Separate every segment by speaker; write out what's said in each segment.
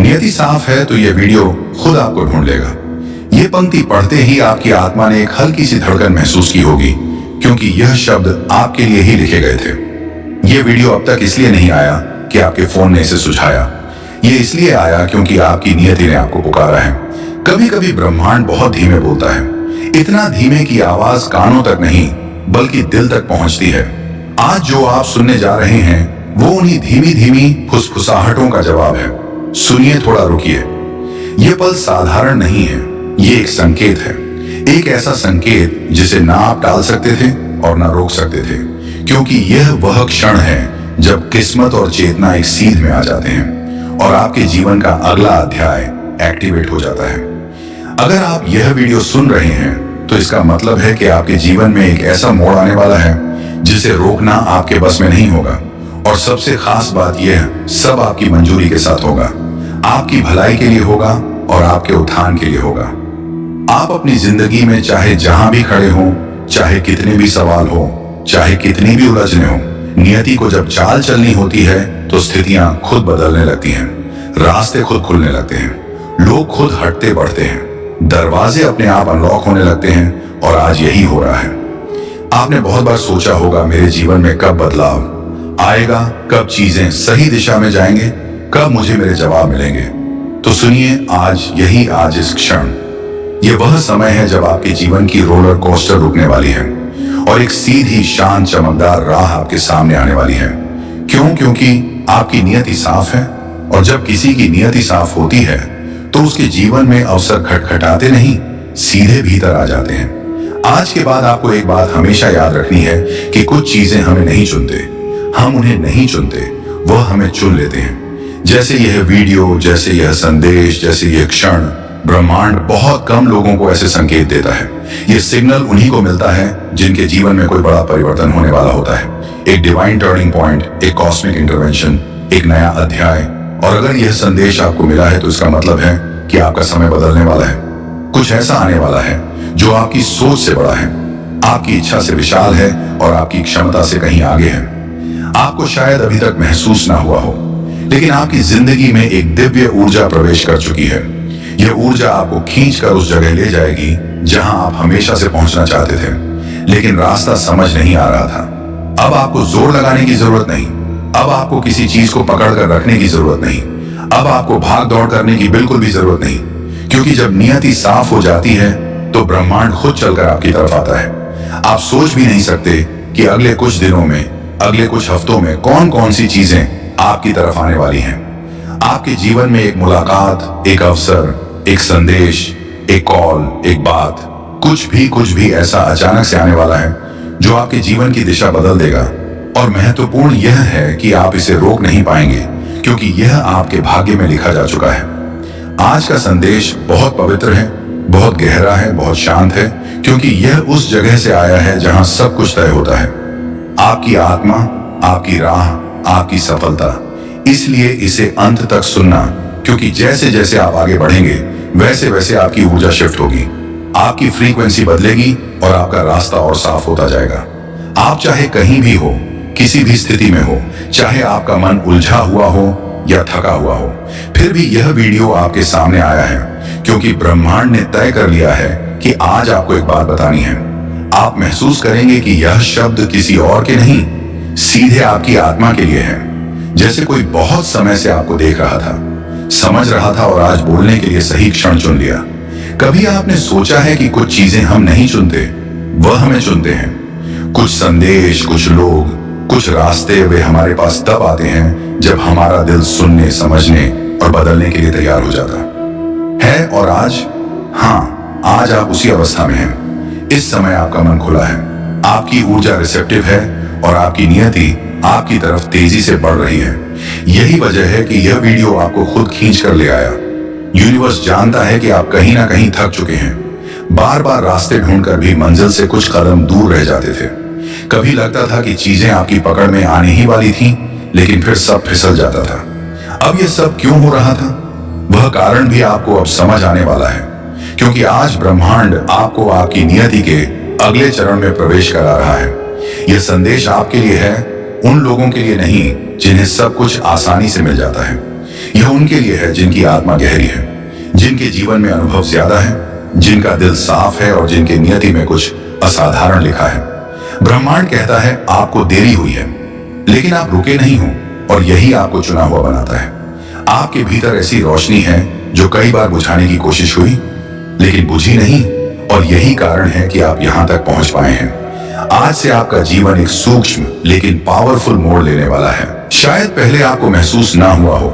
Speaker 1: नियति साफ है तो यह वीडियो खुद आपको ढूंढ लेगा। ये पंक्ति पढ़ते ही आपकी आत्मा ने एक हल्की सी धड़कन महसूस की होगी, क्योंकि यह शब्द आपके लिए ही लिखे गए थे। यह वीडियो अब तक इसलिए नहीं आया कि आपके फोन ने इसे सुझाया। यह इसलिए आया क्योंकि आपकी नियति ने आपको पुकारा है। कभी कभी ब्रह्मांड बहुत धीमे बोलता है, इतना धीमे कि आवाज कानों तक नहीं बल्कि दिल तक पहुंचती है। आज जो आप सुनने जा रहे हैं वो उन्हीं धीमी धीमी फुसफुसाहटों का जवाब है। सुनिए, थोड़ा रुकिए। ये पल साधारण नहीं है, ये एक संकेत है। एक ऐसा संकेत जिसे ना आप टाल सकते थे और ना रोक सकते थे, क्योंकि यह वह क्षण है जब किस्मत और चेतना एक सीध में आ जाते हैं और आपके जीवन का अगला अध्याय एक्टिवेट हो जाता है। अगर आप यह वीडियो सुन रहे हैं तो इसका मतलब है कि आपके जीवन में एक ऐसा मोड़ आने वाला है जिसे रोकना आपके बस में नहीं होगा। और सबसे खास बात यह सब आपकी मंजूरी के साथ होगा, आपकी भलाई के लिए होगा और आपके उत्थान के लिए होगा। आप अपनी जिंदगी में चाहे जहां भी खड़े हो, चाहे कितने भी सवाल हो, चाहे कितनी भी उलझने हो, नियति को जब चाल चलनी होती है तो स्थितियां खुद बदलने लगती हैं, रास्ते खुद खुलने लगते हैं, लोग खुद हटते बढ़ते हैं, दरवाजे अपने आप अनलॉक होने लगते हैं। और आज यही हो रहा है। आपने बहुत बार सोचा होगा, मेरे जीवन में कब बदलाव आएगा, कब चीजें सही दिशा में जाएंगे, कब मुझे मेरे जवाब मिलेंगे। तो सुनिए, आज इस क्षण ये वह समय है जब आपके जीवन की रोलर कोस्टर रुकने वाली है और एक सीधी शांत चमकदार राह आपके सामने आने वाली है। क्यों? क्योंकि आपकी नियति साफ है, और जब किसी की नियति साफ होती है तो उसके जीवन में अवसर खटखटाते नहीं, सीधे भीतर आ जाते हैं। आज के बाद आपको एक बात हमेशा याद रखनी है कि कुछ चीजें हमें नहीं चुनते, हम उन्हें नहीं चुनते, वह हमें चुन लेते हैं। जैसे यह वीडियो, जैसे यह संदेश, जैसे यह क्षण, ब्रह्मांड बहुत कम लोगों को ऐसे संकेत देता है। यह सिग्नल उन्हीं को मिलता है जिनके जीवन में कोई बड़ा परिवर्तन होने वाला होता है, एक डिवाइन टर्निंग पॉइंट, एक कॉस्मिक इंटरवेंशन, एक नया अध्याय। और अगर यह संदेश आपको मिला है तो इसका मतलब है कि आपका समय बदलने वाला है। कुछ ऐसा आने वाला है जो आपकी सोच से बड़ा है, आपकी इच्छा से विशाल है और आपकी क्षमता से कहीं आगे है। आपको शायद अभी तक महसूस ना हुआ हो, लेकिन आपकी जिंदगी में एक दिव्य ऊर्जा प्रवेश कर चुकी है। यह ऊर्जा आपको खींचकर उस जगह ले जाएगी जहां आप हमेशा से पहुंचना चाहते थे, लेकिन रास्ता समझ नहीं आ रहा था। अब आपको जोर लगाने की जरूरत नहीं, अब आपको किसी चीज को पकड़ कर रखने की जरूरत नहीं, अब आपको भाग दौड़ करने की बिल्कुल भी जरूरत नहीं, क्योंकि जब नियति साफ हो जाती है तो ब्रह्मांड खुद चलकर आपकी तरफ आता है। आप सोच भी नहीं सकते कि अगले कुछ दिनों में, अगले कुछ हफ्तों में कौन कौन सी चीजें आपकी तरफ आने वाली हैं। आपके जीवन में एक मुलाकात, एक अवसर, एक संदेश, एक कॉल, एक बात, कुछ भी ऐसा अचानक से आने वाला है जो आपके जीवन की दिशा बदल देगा। और महत्वपूर्ण यह है कि आप इसे रोक नहीं पाएंगे, क्योंकि यह आपके भाग्य में लिखा जा चुका है। आज का संदेश बहुत पवित्र है, बहुत गहरा है, बहुत शांत है, क्योंकि यह उस जगह से आया है जहां सब कुछ तय होता है, आपकी आत्मा, आपकी राह, आपकी सफलता। इसलिए इसे अंत तक सुनना, क्योंकि जैसे जैसे आप आगे बढ़ेंगे वैसे वैसे आपकी ऊर्जा शिफ्ट होगी, आपकी फ्रीक्वेंसी बदलेगी और आपका रास्ता और साफ होता जाएगा। आप चाहे कहीं भी हो, किसी भी स्थिति में हो, चाहे आपका मन उलझा हुआ हो या थका हुआ हो, फिर भी यह वीडियो आपके सामने आया है क्योंकि ब्रह्मांड ने तय कर लिया है कि आज आपको एक बात बतानी है। आप महसूस करेंगे कि यह शब्द किसी और के नहीं, सीधे आपकी आत्मा के लिए है। जैसे कोई बहुत समय से आपको देख रहा था, समझ रहा था और आज बोलने के लिए सही क्षण चुन लिया। कभी आपने सोचा है कि कुछ चीजें हम नहीं चुनते, वह हमें चुनते हैं। कुछ संदेश, कुछ लोग, कुछ रास्ते, वे हमारे पास तब आते हैं जब हमारा दिल सुनने, समझने और बदलने के लिए तैयार हो जाता है। और आज, हाँ, आज आप उसी अवस्था में हैं। इस समय आपका मन खुला है, आपकी ऊर्जा रिसेप्टिव है और आपकी नियति आपकी तरफ तेजी से बढ़ रही है। यही वजह है कि यह वीडियो आपको खुद खींच कर ले आया। यूनिवर्स जानता है कि आप कहीं ना कहीं थक चुके हैं, बार बार रास्ते ढूंढकर भी मंजिल से कुछ कदम दूर रह जाते थे। कभी लगता था कि चीजें आपकी पकड़ में आने ही वाली थी, लेकिन फिर सब फिसल जाता था। अब यह सब क्यों हो रहा था, वह कारण भी आपको अब समझ आने वाला है, क्योंकि आज ब्रह्मांड आपको आपकी नियति के अगले चरण में प्रवेश करा रहा है। यह संदेश आपके लिए है, उन लोगों के लिए नहीं जिन्हें सब कुछ आसानी से मिल जाता है। यह उनके लिए है जिनकी आत्मा गहरी है, जिनके जीवन में अनुभव ज्यादा है, जिनका दिल साफ है और जिनके नियति में कुछ असाधारण लिखा है। ब्रह्मांड कहता है आपको देरी हुई है, लेकिन आप रुके नहीं हो और यही आपको चुना हुआ बनाता है। आपके भीतर ऐसी रोशनी है जो कई बार बुझाने की कोशिश हुई लेकिन बुझी नहीं, और यही कारण है कि आप यहां तक पहुंच पाए हैं। आज से आपका जीवन एक सूक्ष्म लेकिन पावरफुल मोड़ लेने वाला है। शायद पहले आपको महसूस ना हुआ हो,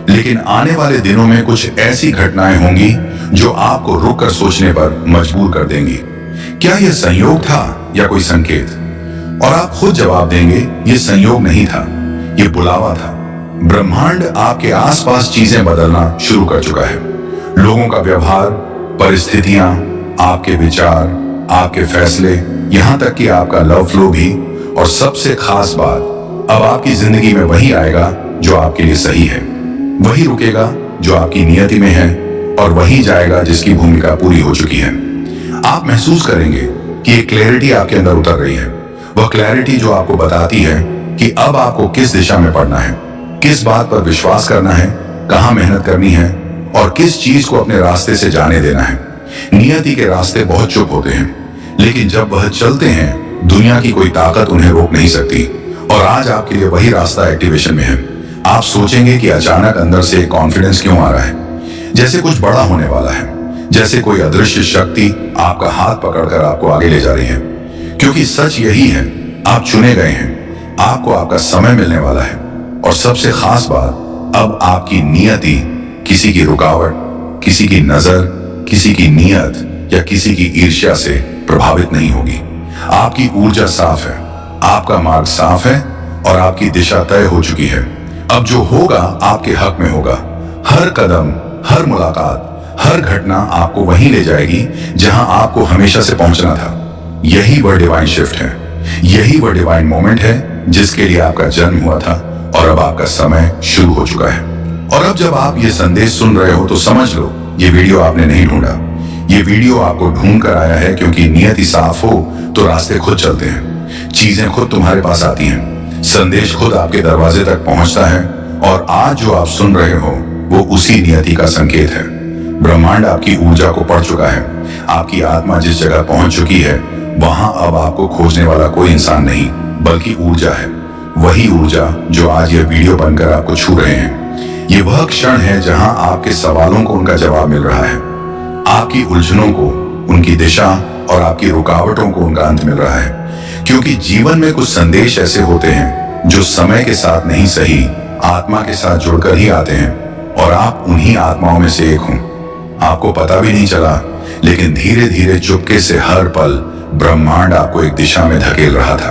Speaker 1: लेकिन आने वाले दिनों में कुछ ऐसी घटनाएं होंगी जो आपको रुक कर सोचने पर मजबूर कर देंगी। क्या यह संयोग था या कोई संकेत? और आप खुद जवाब देंगे यह संयोग नहीं था, यह बुलावा था। ब्रह्मांड आपके आसपास चीजें बदलना शुरू कर चुका है। लोगों का व्यवहार, परिस्थितियां, आपके विचार, आपके फैसले, यहां तक कि आपका लव फ्लो भी। और सबसे खास बात, अब आपकी जिंदगी में वही आएगा जो आपके लिए सही है, वही रुकेगा जो आपकी नियति में है, और वही जाएगा जिसकी भूमिका पूरी हो चुकी है। आप महसूस करेंगे कि एक क्लैरिटी आपके अंदर उतर रही है, वह क्लैरिटी जो आपको बताती है कि अब आपको किस दिशा में पढ़ना है, किस बात पर विश्वास करना है, कहां मेहनत करनी है और किस चीज को अपने रास्ते से जाने देना है। नियति के रास्ते बहुत चुप होते हैं, लेकिन जब वह चलते हैं दुनिया की कोई ताकत उन्हें रोक नहीं सकती। और आज आपके लिए वही रास्ता एक्टिवेशन में है। आप सोचेंगे कि अचानक अंदर से कॉन्फिडेंस क्यों आ रहा है, जैसे कुछ बड़ा होने वाला है, जैसे कोई अदृश्य शक्ति आपका हाथ पकड़कर आपको आगे ले जा रही है। क्योंकि सच यही है, आप चुने गए हैं, आपको आपका समय मिलने वाला है। और सबसे खास बात, अब आपकी नियति किसी की रुकावट, किसी की नजर, किसी की नीयत या किसी की ईर्ष्या से प्रभावित नहीं होगी। आपकी ऊर्जा साफ है, आपका मार्ग साफ है और आपकी दिशा तय हो चुकी है। अब जो होगा आपके हक में होगा। हर कदम, हर मुलाकात, हर घटना आपको वहीं ले जाएगी जहां आपको हमेशा से पहुंचना था। यही वह डिवाइन शिफ्ट है, यही वह डिवाइन मोमेंट है जिसके लिए आपका जन्म हुआ था, और अब आपका समय शुरू हो चुका है। और अब जब आप ये संदेश सुन रहे हो तो समझ लो, ये वीडियो आपने नहीं ढूंढा, ये वीडियो आपको ढूंढ कर आया है। क्योंकि नियति साफ हो तो रास्ते खुद चलते हैं, चीजें खुद तुम्हारे पास आती हैं, संदेश खुद आपके दरवाजे तक पहुंचता है। और आज जो आप सुन रहे हो वो उसी नियति का संकेत है। ब्रह्मांड आपकी ऊर्जा को पढ़ चुका है। आपकी आत्मा जिस जगह पहुंच चुकी है वहां अब आपको खोजने वाला कोई इंसान नहीं, बल्कि ऊर्जा है। वही ऊर्जा जो आज यह वीडियो बनकर आपको छू रहे हैं। ये वह क्षण है जहां आपके सवालों को उनका जवाब मिल रहा है, आपकी उलझनों को उनकी दिशा और आपकी रुकावटों को उनका अंत मिल रहा है। क्योंकि जीवन में कुछ संदेश ऐसे होते हैं जो समय के साथ नहीं सही, आत्मा के साथ जुड़कर ही आते हैं। और आप उन्हीं आत्माओं में से एक हो। आपको पता भी नहीं चला, लेकिन धीरे धीरे चुपके से हर पल ब्रह्मांड आपको एक दिशा में धकेल रहा था।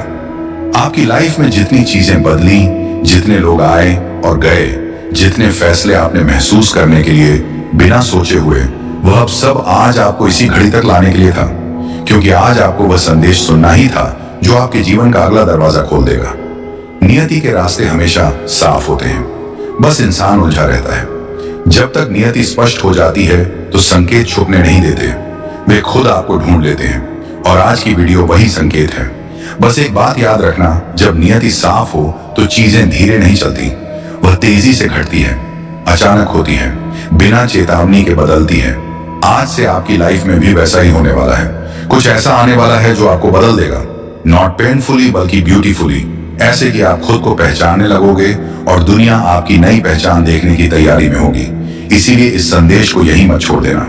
Speaker 1: आपकी लाइफ में जितनी चीजें बदली, जितने लोग आए और गए, जितने फैसले आपने महसूस करने के लिए बिना सोचे हुए, वह अब सब आज आपको इसी घड़ी तक लाने के लिए था। क्योंकि आज आपको वह संदेश सुनना ही था जो आपके जीवन का अगला दरवाजा खोल देगा। नियति के रास्ते हमेशा साफ होते हैं, बस इंसान उलझा रहता है। जब तक नियति स्पष्ट हो जाती है तो संकेत छुपने नहीं देते, वे खुद आपको ढूंढ लेते हैं। और आज की वीडियो वही संकेत है। बस एक बात याद रखना, जब नियति साफ हो तो चीजें धीरे नहीं चलती, वह तेजी से घटती है, अचानक होती है, बिना चेतावनी के बदलती है। आज से आपकी लाइफ में भी वैसा ही होने वाला है। कुछ ऐसा आने वाला है जो आपको बदल देगा, नॉट पेनफुली बल्कि ब्यूटीफुली। ऐसे कि आप खुद को पहचानने लगोगे और दुनिया आपकी नई पहचान देखने की तैयारी में होगी। इसीलिए इस संदेश को यहीं मत छोड़ देना,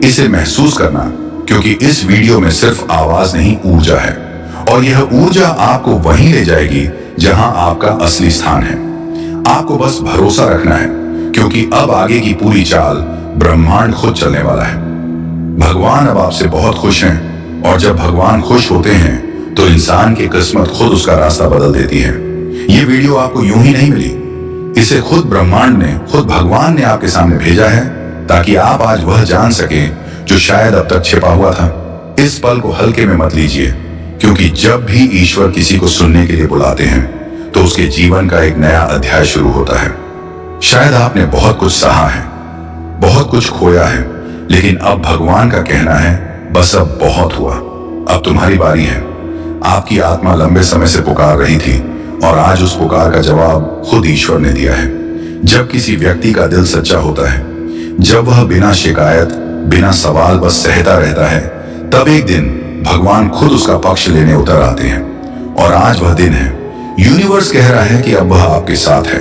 Speaker 1: इसे महसूस करना, क्योंकि इस वीडियो में सिर्फ आवाज नहीं, ऊर्जा है। और यह ऊर्जा आपको वहीं ले जाएगी जहां आपका असली स्थान है। आपको बस भरोसा रखना है, क्योंकि अब आगे की पूरी चाल ब्रह्मांड खुद चलने वाला है। भगवान अब आपसे बहुत खुश हैं, और जब भगवान खुश होते हैं तो इंसान की किस्मत खुद उसका रास्ता बदल देती है। ये वीडियो आपको यूं ही नहीं मिली, इसे खुद ब्रह्मांड ने, खुद भगवान ने आपके सामने भेजा है, ताकि आप आज वह जान सके जो शायद अब तक छिपा हुआ था। इस पल को हल्के में मत लीजिए, क्योंकि जब भी ईश्वर किसी को सुनने के लिए बुलाते हैं तो उसके जीवन का एक नया अध्याय शुरू होता है। शायद आपने बहुत कुछ सहा है, बहुत कुछ खोया है, लेकिन अब भगवान का कहना है बस अब बहुत हुआ, अब तुम्हारी बारी है। आपकी आत्मा लंबे समय से पुकार रही थी, और आज उस पुकार का जवाब खुद ईश्वर ने दिया है। जब किसी व्यक्ति का दिल सच्चा होता है, जब वह बिना शिकायत, बिना सवाल बस सहता रहता है, तब एक दिन भगवान खुद उसका पक्ष लेने उतर आते हैं। और आज वह दिन है। यूनिवर्स कह रहा है कि अब वह आपके साथ है।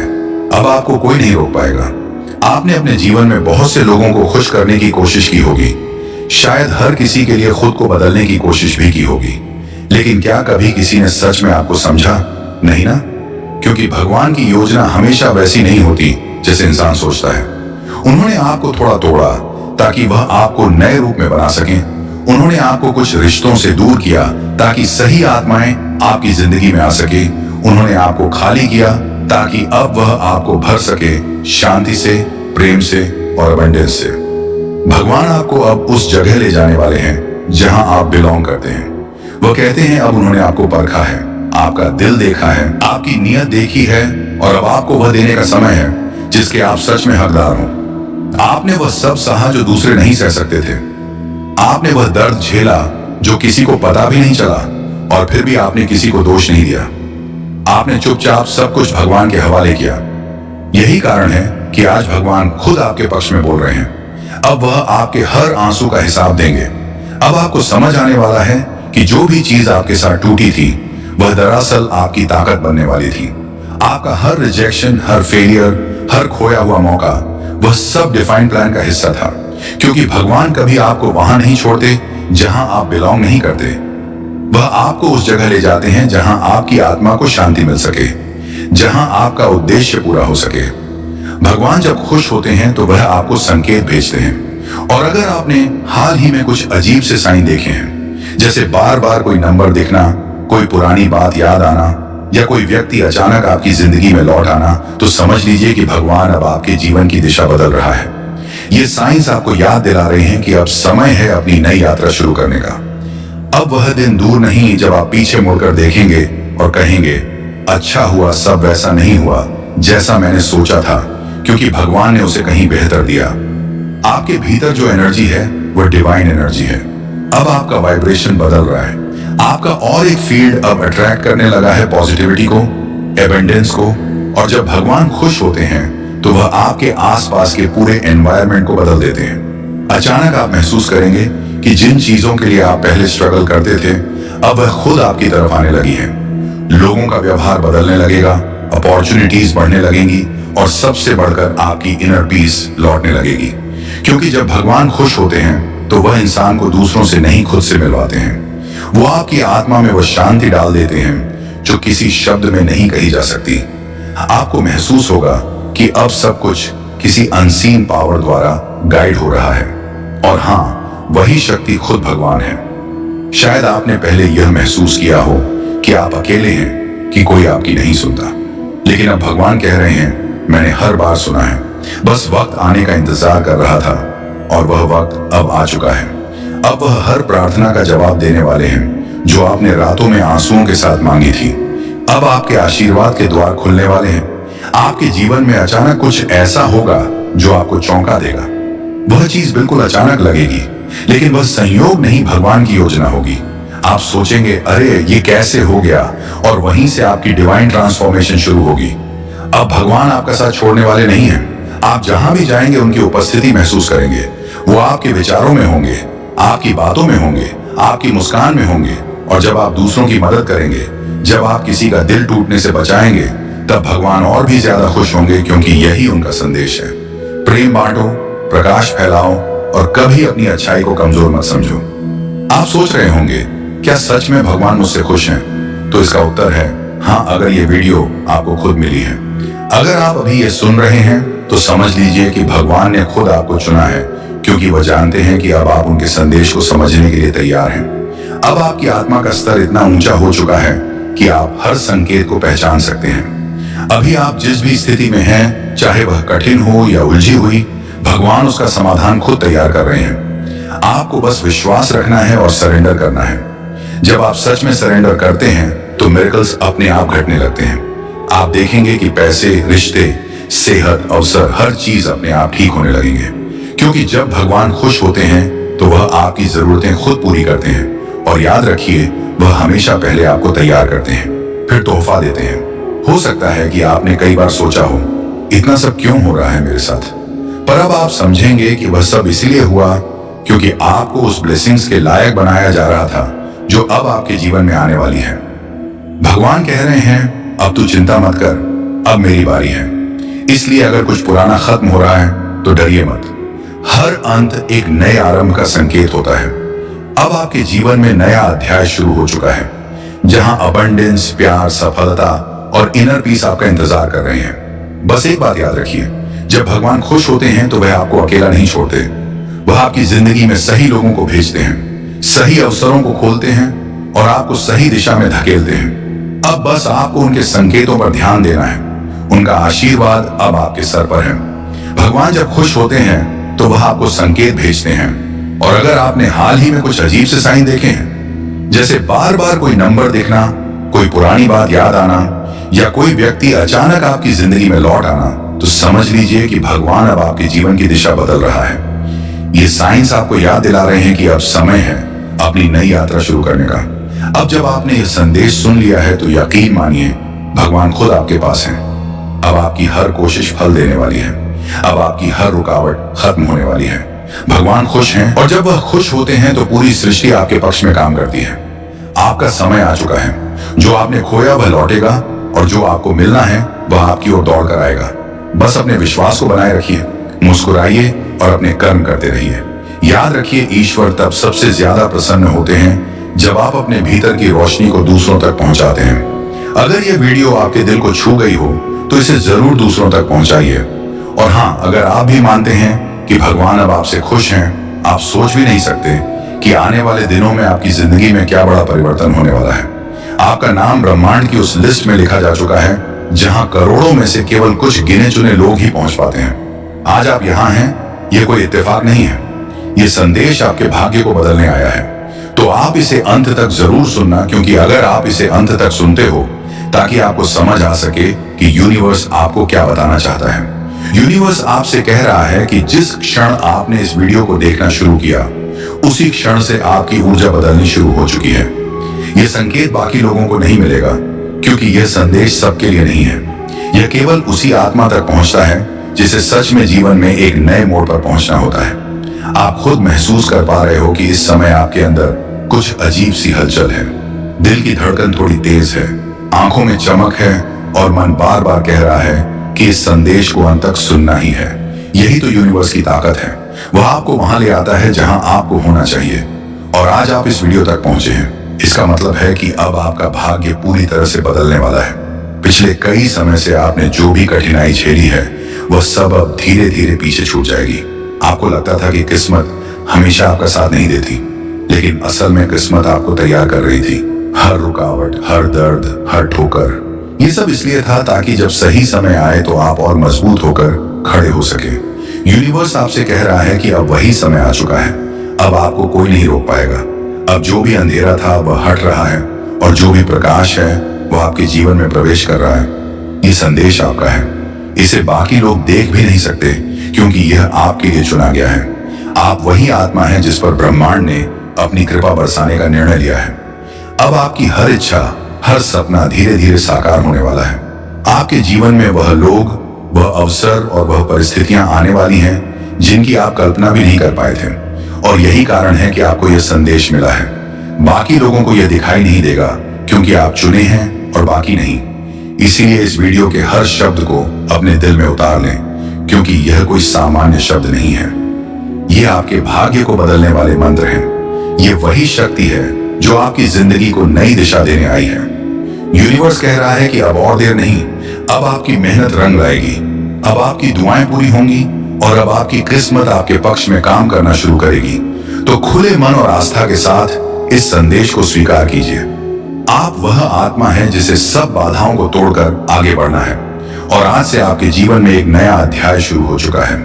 Speaker 1: अब आपको कोई नहीं रोक पाएगा। आपने अपने जीवन में बहुत से लोगों को खुश करने की कोशिश की होगी, शायद हर किसी के लिए खुद को बदलने की कोशिश भी की होगी, लेकिन क्या कभी किसी ने सच में आपको समझा? नहीं ना? क्योंकि भगवान की योजना हमेशा वैसी नहीं होती जैसे इंसान सोचता है। उन्होंने आपको थोड़ा तोड़ा ताकि वह आपको नए रूप में बना सकें। उन्होंने आपको कुछ रिश्तों से दूर किया ताकि सही आत्माएं आपकी जिंदगी में आ सके। उन्होंने आपको खाली किया ताकि अब वह आपको भर सके, शांति से, प्रेम से और अबंडेंस से। भगवान आपको अब उस जगह ले जाने वाले हैं जहां आप बिलोंग करते हैं। वह कहते हैं अब उन्होंने आपको परखा है, आपका दिल देखा है, आपकी नीयत देखी है, और अब आपको वह देने का समय है जिसके आप सच में हकदार हो। आपने वह सब सहा जो दूसरे नहीं सह सकते थे। आपने वह दर्द झेला जो किसी को पता भी नहीं चला, और फिर भी आपने किसी को दोष नहीं दिया। आपने चुपचाप सब कुछ भगवान के हवाले किया। यही कारण है कि आज भगवान खुद आपके पक्ष में बोल रहे हैं। अब वह आपके हर आंसू का हिसाब देंगे। अब आपको समझ आने वाला है कि जो भी चीज आपके साथ टूटी थी वह दरअसल आपकी ताकत बनने वाली थी। आपका हर रिजेक्शन, हर फेलियर, हर खोया हुआ मौका, वह सब डिफाइन प्लान का हिस्सा था। क्योंकि भगवान कभी आपको वहां नहीं छोड़ते जहां आप बिलोंग नहीं करते। वह आपको उस जगह ले जाते हैं जहां आपकी आत्मा को शांति मिल सके, जहां आपका उद्देश्य पूरा हो सके। भगवान जब खुश होते हैं तो वह आपको संकेत भेजते हैं। और अगर आपने हाल ही में कुछ अजीब से साइन देखे हैं, जैसे बार बार कोई नंबर दिखना, कोई पुरानी बात याद आना, या कोई व्यक्ति अचानक आपकी जिंदगी में लौट आना, तो समझ लीजिए कि भगवान अब आपके जीवन की दिशा बदल रहा है। ये साइंस आपको याद दिला रहे हैं कि अब समय है अपनी नई यात्रा शुरू करने का। अब वह दिन दूर नहीं जब आप पीछे मुड़कर देखेंगे और कहेंगे, अच्छा हुआ सब वैसा नहीं हुआ जैसा मैंने सोचा था, क्योंकि भगवान ने उसे कहीं बेहतर दिया। आपके भीतर जो एनर्जी है वह डिवाइन एनर्जी है। अब आपका वाइब्रेशन बदल रहा है। आपका और एक फील्ड अब अट्रैक्ट करने लगा है पॉजिटिविटी को, एबंडेंस को। और जब भगवान खुश होते हैं तो वह आपके आसपास के पूरे एनवायरनमेंट को बदल देते हैं। अचानक आप महसूस करेंगे कि जिन चीजों के लिए आप पहले स्ट्रगल करते थे, अब वह खुद आपकी तरफ आने लगी हैं। लोगों का व्यवहार बदलने लगेगा, अपॉर्चुनिटीज बढ़ने लगेंगी, और सबसे बढ़कर आपकी इनर पीस लौटने लगेगी। क्योंकि जब भगवान खुश होते हैं तो वह इंसान को दूसरों से नहीं, खुद से मिलवाते हैं। वो आपकी आत्मा में वह शांति डाल देते हैं जो किसी शब्द में नहीं कही जा सकती। आपको महसूस होगा कि अब सब कुछ किसी अनसीन पावर द्वारा गाइड हो रहा है। और हाँ, वही शक्ति खुद भगवान है। शायद आपने पहले यह महसूस किया हो कि आप अकेले हैं, कि कोई आपकी नहीं सुनता। लेकिन अब भगवान कह रहे हैं, मैंने हर बार सुना है, बस वक्त आने का इंतजार कर रहा था, और वह वक्त अब आ चुका है। अब वह हर प्रार्थना का जवाब देने वाले हैं जो आपने रातों में आंसुओं के साथ मांगी थी। अब आपके आशीर्वाद के द्वार खुलने वाले हैं। आपके जीवन में अचानक कुछ ऐसा होगा जो आपको चौंका देगा। वह चीज बिल्कुल अचानक लगेगी, लेकिन वह संयोग नहीं, भगवान की योजना होगी। आप सोचेंगे, अरे ये कैसे हो गया, और वहीं से आपकी डिवाइन ट्रांसफॉर्मेशन शुरू होगी। अब भगवान आपका साथ छोड़ने वाले नहीं हैं। आप जहां भी जाएंगे उनकी उपस्थिति महसूस करेंगे। वो आपके विचारों में होंगे, आपकी बातों में होंगे, आपकी मुस्कान में होंगे। और जब आप दूसरों की मदद करेंगे, जब आप किसी का दिल टूटने से बचाएंगे, तब भगवान और भी ज्यादा खुश होंगे, क्योंकि यही उनका संदेश है। प्रेम बांटो, प्रकाश फैलाओ, और कभी अपनी अच्छाई को कमजोर मत समझो। आप सोच रहे होंगे, क्या सच में भगवान मुझसे खुश हैं? तो इसका उत्तर है हाँ, अगर ये वीडियो आपको खुद मिली है। अगर आप अभी ये सुन रहे हैं तो समझ लीजिए कि भगवान ने खुद आपको चुना है, क्योंकि वह जानते हैं कि अब आप उनके संदेश को समझने के लिए तैयार हैं। अब आपकी आत्मा का स्तर इतना ऊंचा हो चुका है कि आप हर संकेत को पहचान सकते हैं। अभी आप जिस भी स्थिति में हैं, चाहे वह कठिन हो या उलझी हुई, भगवान उसका समाधान खुद तैयार कर रहे हैं। आपको बस विश्वास रखना है और सरेंडर करना है। जब आप सच में सरेंडर करते हैं तो मिरेकल्स अपने आप घटने लगते हैं। आप देखेंगे कि पैसे, रिश्ते, सेहत, अवसर, हर चीज अपने आप ठीक होने लगेंगे। क्योंकि जब भगवान खुश होते हैं तो वह आपकी जरूरतें खुद पूरी करते हैं। और याद रखिए, वह हमेशा पहले आपको तैयार करते हैं, फिर तोहफा देते हैं। हो सकता है कि आपने कई बार सोचा हो, इतना सब क्यों हो रहा है मेरे साथ। पर अब आप समझेंगे कि वह सब इसीलिए हुआ क्योंकि आपको उस ब्लेसिंग्स के लायक बनाया जा रहा था जो अब आपके जीवन में आने वाली है। भगवान कह रहे हैं अब तू चिंता मत कर, अब मेरी बारी है। इसलिए अगर कुछ पुराना खत्म हो रहा है तो डरिए मत। हर अंत एक नए आरंभ का संकेत होता है। अब आपके जीवन में नया अध्याय शुरू हो चुका है जहां अबंडेंस, प्यार, सफलता और इनर पीस आपका इंतजार कर रहे हैं। बस एक बात याद रखिए, जब भगवान खुश होते हैं तो वह आपको अकेला नहीं छोड़ते। वह आपकी जिंदगी में सही लोगों को भेजते हैं, सही अवसरों को खोलते हैं और आपको सही दिशा में धकेलते हैं। अब बस आपको उनके संकेतों पर ध्यान देना है। उनका आशीर्वाद अब आपके सर पर है। भगवान जब खुश होते हैं तो वह आपको संकेत भेजते हैं। और अगर आपने हाल ही में कुछ अजीब से साइन देखे हैं, जैसे बार बार कोई नंबर दिखना, कोई पुरानी बात याद आना या कोई व्यक्ति अचानक आपकी जिंदगी में लौट आना, तो समझ लीजिए कि भगवान अब आपके जीवन की दिशा बदल रहा है। ये साइंस आपको याद दिला रहे हैं कि अब समय है अपनी नई यात्रा शुरू करने का। अब जब आपने यह संदेश सुन लिया है तो यकीन मानिए भगवान खुद आपके पास है। अब आपकी हर कोशिश फल देने वाली है। अब आपकी हर रुकावट खत्म होने वाली है। भगवान खुश हैं और जब वह खुश होते हैं तो पूरी सृष्टि आपके पक्ष में काम करती है। आपका समय आ चुका है। जो आपने खोया वह लौटेगा और जो आपको मिलना है वह आपकी ओर दौड़ कर आएगा। बस अपने विश्वास को बनाए रखिए, मुस्कुराइए और अपने कर्म करते रहिए। याद रखिए, ईश्वर तब सबसे ज्यादा प्रसन्न होते हैं जब आप अपने भीतर की रोशनी को दूसरों तक पहुंचाते हैं। अगर यह वीडियो आपके दिल को छू गई हो तो इसे जरूर दूसरों तक पहुंचाइए। और हाँ, अगर आप भी मानते हैं कि भगवान अब आपसे खुश हैं, आप सोच भी नहीं सकते कि आने वाले दिनों में आपकी जिंदगी में क्या बड़ा परिवर्तन होने वाला है। आपका नाम ब्रह्मांड की उस लिस्ट में लिखा जा चुका है जहां करोड़ों में से केवल कुछ गिने चुने लोग ही पहुंच पाते हैं। आज आप यहाँ हैं, यह कोई इत्तेफाक नहीं है। यह संदेश आपके भाग्य को बदलने आया है। तो आप इसे अंत तक जरूर सुनना, क्योंकि अगर आप इसे अंत तक सुनते हो ताकि आपको समझ आ सके कि यूनिवर्स आपको क्या बताना चाहता है। यूनिवर्स आपसे कह रहा है कि जिस क्षण आपने इस वीडियो को देखना शुरू किया उसी क्षण से आपकी ऊर्जा बदलनी शुरू हो चुकी है। यह संकेत बाकी लोगों को नहीं मिलेगा क्योंकि यह संदेश सबके लिए नहीं है। यह केवल उसी आत्मा तक पहुंचता है जिसे सच में जीवन में एक नए मोड़ पर पहुंचना होता है। आप खुद महसूस कर पा रहे हो कि इस समय आपके अंदर कुछ अजीब सी हलचल है। दिल की धड़कन थोड़ी तेज है, आंखों में चमक है और मन बार बार कह रहा है कि इस संदेश को अंत तक सुनना ही है। यही तो यूनिवर्स की ताकत है। वह आपको वहां ले आता है जहां आपको होना चाहिए। और आज आप इस वीडियो तक पहुंचे हैं, इसका मतलब है कि अब आपका भाग्य पूरी तरह से बदलने वाला है। पिछले कई समय से आपने जो भी कठिनाई झेली है वह सब अब धीरे धीरे पीछे छूट जाएगी। आपको लगता था कि किस्मत हमेशा आपका साथ नहीं देती, लेकिन असल में किस्मत आपको तैयार कर रही थी। हर रुकावट, हर दर्द, हर ठोकर, ये सब इसलिए था ताकि जब सही समय आए तो आप और मजबूत होकर खड़े हो सके। यूनिवर्स आपसे कह रहा है कि अब वही समय आ चुका है। अब आपको कोई नहीं रोक पाएगा। अब जो भी अंधेरा था वह हट रहा है और जो भी प्रकाश है वह आपके जीवन में प्रवेश कर रहा है। ये संदेश आपका है। इसे बाकी लोग देख भी नहीं सकते क्योंकि यह आपके लिए चुना गया है। आप वही आत्मा है जिस पर ब्रह्मांड ने अपनी कृपा बरसाने का निर्णय लिया है। अब आपकी हर इच्छा, हर सपना धीरे धीरे साकार होने वाला है। आपके जीवन में वह लोग, वह अवसर और वह परिस्थितियां आने वाली हैं जिनकी आप कल्पना भी नहीं कर पाए थे। और यही कारण है कि आपको यह संदेश मिला है। बाकी लोगों को यह दिखाई नहीं देगा क्योंकि आप चुने हैं और बाकी नहीं। इसीलिए इस वीडियो के हर शब्द को अपने दिल में उतार लें, क्योंकि यह कोई सामान्य शब्द नहीं है। यह आपके भाग्य को बदलने वाले मंत्र हैं। यह वही शक्ति है जो आपकी जिंदगी को नई दिशा देने आई है। यूनिवर्स कह रहा है कि अब और देर नहीं, अब आपकी मेहनत रंग लाएगी। अब आपकी दुआएं पूरी होंगी और अब आपकी किस्मत आपके पक्ष में काम करना शुरू करेगी। तो खुले मन और आस्था के साथ इस संदेश को स्वीकार कीजिए। आप वह आत्मा है जिसे सब बाधाओं को तोड़कर आगे बढ़ना है और आज से आपके जीवन में एक नया अध्याय शुरू हो चुका है।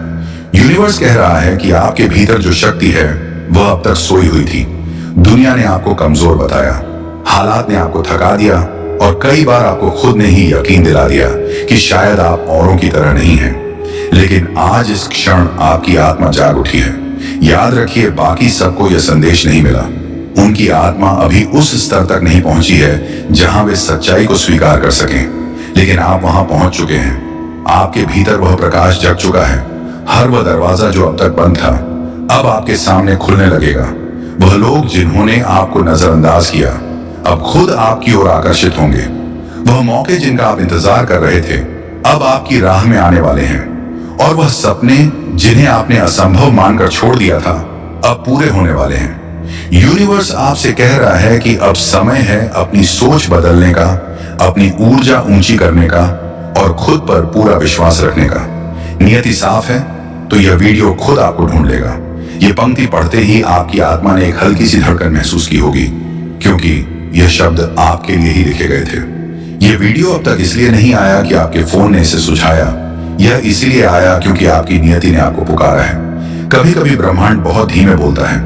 Speaker 1: यूनिवर्स कह रहा है कि आपके भीतर जो शक्ति है वह अब तक सोई हुई थी। दुनिया ने आपको कमजोर बताया, हालात ने आपको थका दिया और कई बार आपको खुद ने ही यकीन दिला दिया कि शायद आप औरों की तरह नहीं हैं। लेकिन आज इस क्षण आपकी आत्मा जाग उठी है। याद रखिए, बाकी सबको यह संदेश नहीं मिला। उनकी आत्मा अभी उस स्तर तक नहीं पहुंची है जहां वे सच्चाई को स्वीकार कर सकें, लेकिन आप वहां पहुंच चुके हैं। आपके भीतर वह प्रकाश जग चुका है। हर वह दरवाजा जो अब तक बंद था अब आपके सामने खुलने लगेगा। वह लोग जिन्होंने आपको नजरअंदाज किया अब खुद आपकी ओर आकर्षित होंगे। वह मौके जिनका आप इंतजार कर रहे थे अब आपकी राह में आने वाले हैं। और वह सपने जिन्हें आपने असंभव मानकर छोड़ दिया था अब पूरे होने वाले हैं। यूनिवर्स आपसे कह रहा है कि अब समय है अपनी सोच बदलने का, अपनी ऊर्जा ऊंची करने का और खुद पर पूरा विश्वास रखने का। नियति साफ है तो यह वीडियो खुद आपको ढूंढ लेगा। यह पंक्ति पढ़ते ही आपकी आत्मा ने एक हल्की सी धड़कन महसूस की होगी, क्योंकि यह शब्द आपके लिए ही लिखे गए थे। यह वीडियो अब तक इसलिए नहीं आया कि आपके फोन ने इसे सुझाया, यह इसलिए आया क्योंकि आपकी नियति ने आपको पुकारा है। कभी कभी ब्रह्मांड बहुत धीमे बोलता है,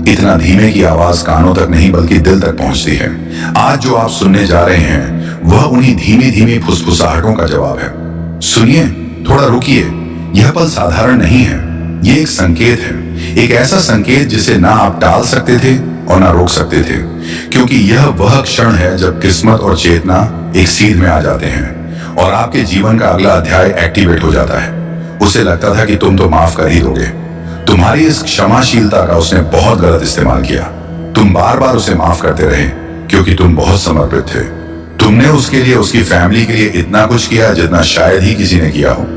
Speaker 1: इतना धीमे की आवाज कानों तक नहीं बल्कि दिल तक पहुंचती है। आज जो आप सुनने जा रहे हैं वह उन्हीं धीमी धीमी फुसफुसाहटों का जवाब है। सुनिए, थोड़ा रुकिए, यह पल साधारण नहीं है, ये एक संकेत है। एक ऐसा संकेत जिसे ना आप टाल सकते थे और ना रोक सकते थे, क्योंकि यह वह क्षण है जब किस्मत और चेतना एक सीध में आ जाते हैं और आपके जीवन का अगला अध्याय एक्टिवेट हो जाता है। उसे लगता था कि तुम तो माफ कर ही दोगे। तुम्हारी इस क्षमाशीलता का उसने बहुत गलत इस्तेमाल किया। तुम बार बार उसे माफ करते रहे क्योंकि तुम बहुत समर्पित थे। तुमने उसके लिए, उसकी फैमिली के लिए इतना कुछ किया जितना शायद ही किसी ने किया हो।